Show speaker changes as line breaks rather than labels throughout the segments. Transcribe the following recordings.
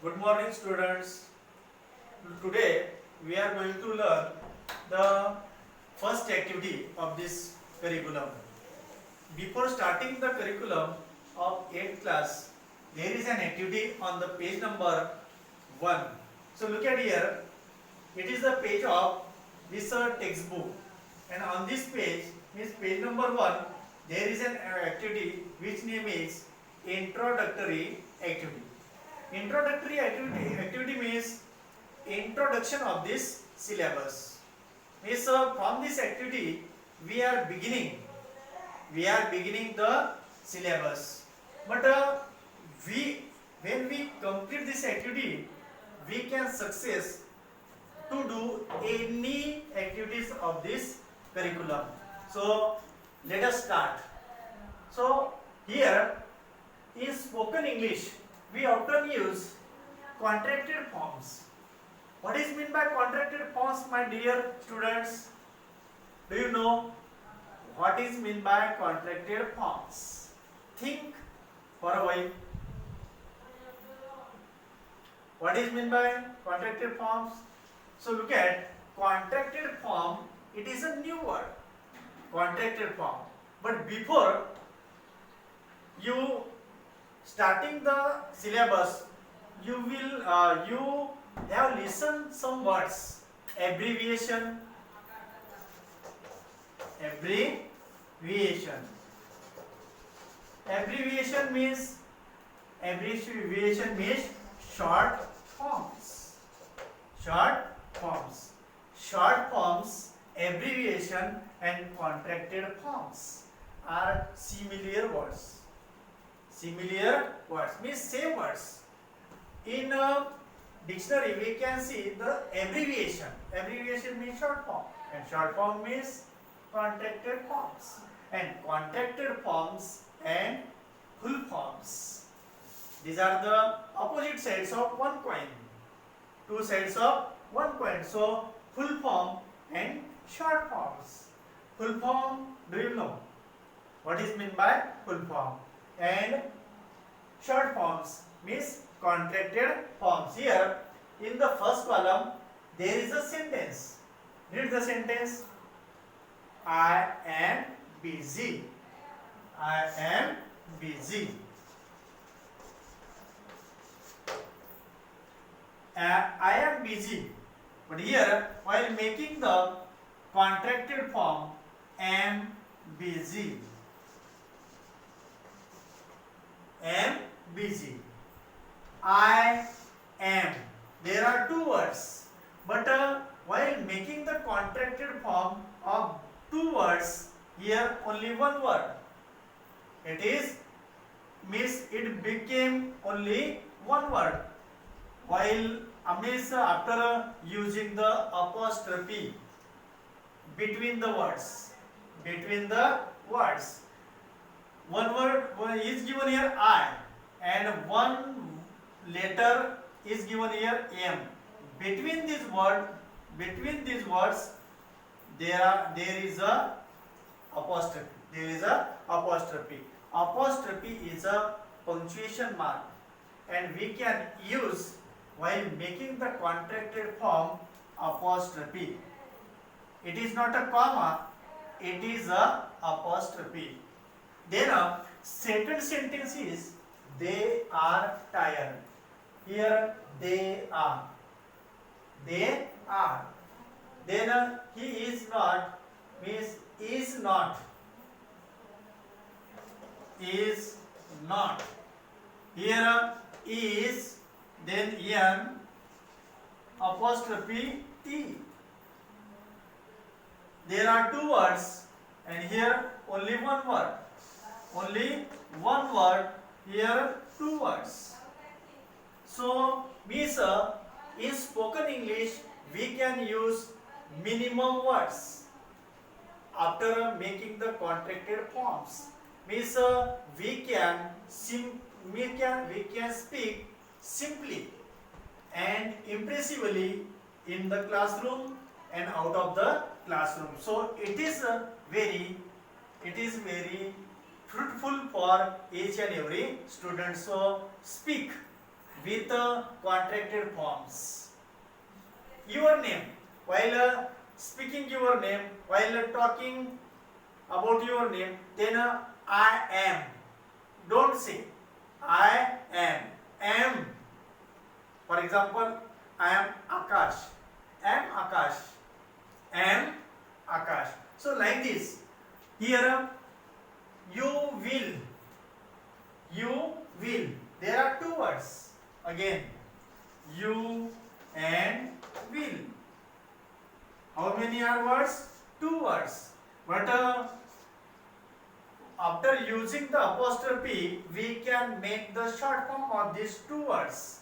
Good morning, students. Today we are going to learn the first activity of this curriculum. Before starting the curriculum of 8th class, there is an activity on the page number 1. So look at here. It is the page of this textbook, and on this page, means page number 1, there is an activity which name is introductory activity. Introductory activity means introduction of this syllabus. Means from this activity we are beginning the syllabus. But when we complete this activity, we can success to do any activities of this curriculum. So let us start. So here in spoken English, we often use contracted forms. What is meant by contracted forms, my dear students? Do you know what is meant by contracted forms? Think for a while. What is meant by contracted forms? So look at contracted form. It is a new word. Contracted form. But before you starting the syllabus, you have listened some words. Abbreviation. Abbreviation means short forms. Short forms, abbreviation and contracted forms are similar words. Similar words means same words. In a dictionary, we can see the abbreviation. Abbreviation means short form, and short form means contracted forms. And contracted forms and full forms. These are the opposite sides of one coin. Two sides of one coin. So full form and short forms. Full form, do you know what is meant by full form? And short forms means contracted forms. Here in the first column there is a sentence. Read the sentence. I am busy. I am busy. I am busy. But here, while making the contracted form, am busy. Am busy. I am. There are two words. But while making the contracted form of two words, here only one word. It became only one word. While after using the apostrophe between the words, one word is given here I, and one letter is given here M. Between these words, there is a apostrophe. Apostrophe is a punctuation mark, and we can use while making the contracted form apostrophe. It is not a comma, it is a apostrophe. Then second sentence is they are tired. Here they are. They are. Then he is not means is not. Is not. Here is, then N apostrophe T. There are two words, and here only one word. Only one word, here two words. So means in spoken English we can use minimum words after making the contracted forms. Means we can speak simply and impressively in the classroom and out of the classroom. So it is very fruitful for each and every student. So speak with contracted forms. Your name, while speaking your name, while talking about your name, then I am. Don't say I am. Am. For example, I am Akash. Am Akash. Am Akash. So like this. Here you will. You will. There are two words. Again, you and will. How many are words? Two words. But after using the apostrophe, we can make the short form of these two words.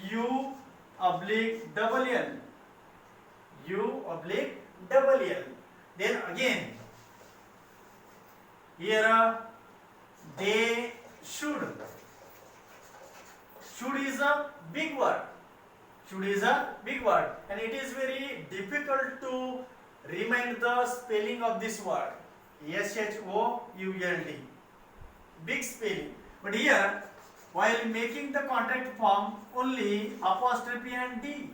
U oblique double L. U oblique double L. Then again, here they should. Should is a big word. Should is a big word, and it is very difficult to remind the spelling of this word. SHOULD. Big spelling. But here, while making the contract form, only apostrophe and D.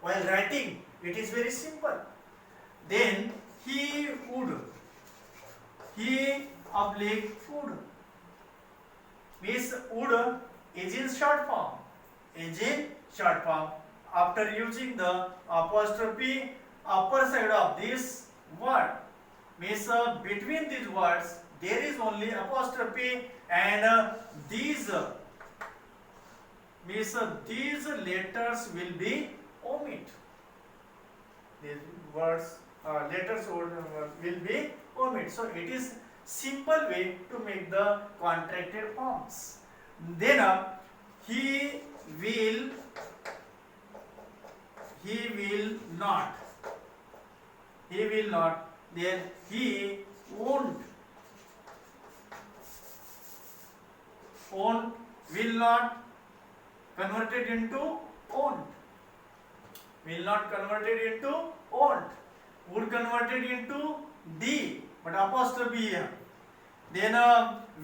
While writing, it is very simple. Then he would. He oblique would. Means would is in short form. Is in short form. After using the apostrophe upper side of this word, means between these words there is only apostrophe, and these means these letters will be omit. These words letters will be omit. So it is simple way to make the contracted forms. Then he will not. He will not. Then he won't. Won't, will not, converted into won't. Will not converted into won't. Would converted into D, but apostrophe here. Then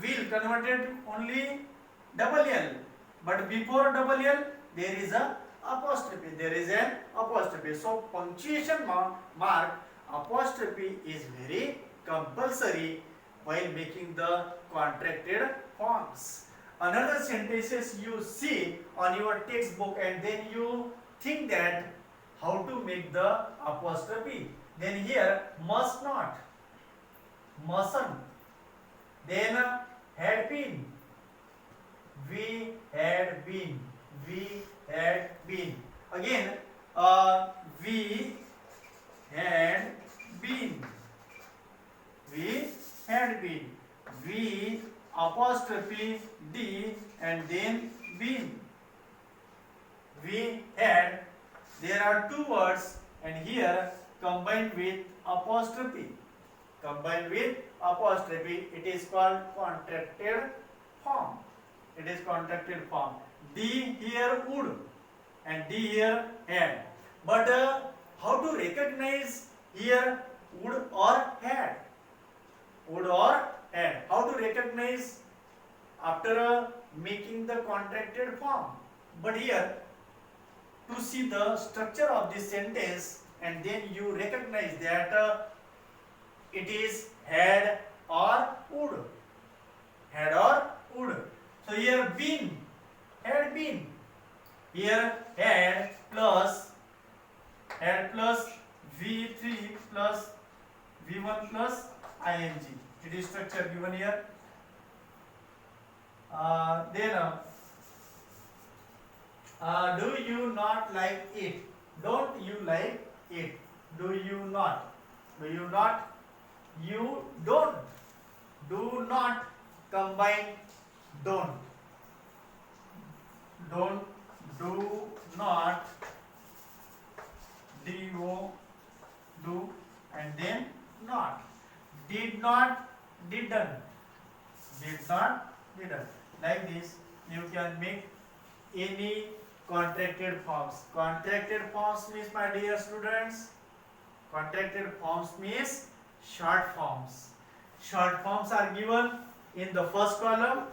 will converted only double L, but before double L there is a apostrophe. There is an apostrophe. So punctuation mark apostrophe is very compulsory while making the contracted forms. Another sentences you see on your textbook, and then you think that how to make the apostrophe. Then here must not, mustn't. Then had been, we had been, we had been. Again we had been, we had been, we apostrophe D and then been. We had, there are two words, and here combined with apostrophe. Combined with apostrophe, it is called contracted form. It is contracted form. D here would and D here had. But how to recognize here would or had? Would or had. How to recognize after making the contracted form? But here, to see the structure of this sentence, and then you recognize that it is had or would. Had or would. So here been, had been. Here had plus V3 plus V1 plus ing. It is structure given here. Then do you not like it? Don't you like it? Do you not? Do you not? You don't. Do not combine don't. Don't, do not, do, do, and then not. Did not, didn't. Did not, didn't. Like this, you can make any contracted forms. Contracted forms means, my dear students, contracted forms means short forms. Short forms are given in the first column.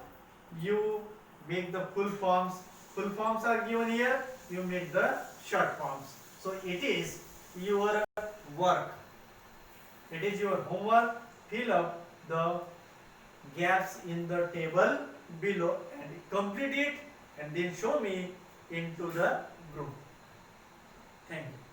You make the full forms. Full forms are given here. You make the short forms. So it is your work. It is your homework. Fill up the gaps in the table below and complete it, and then show me into the group. Thank you.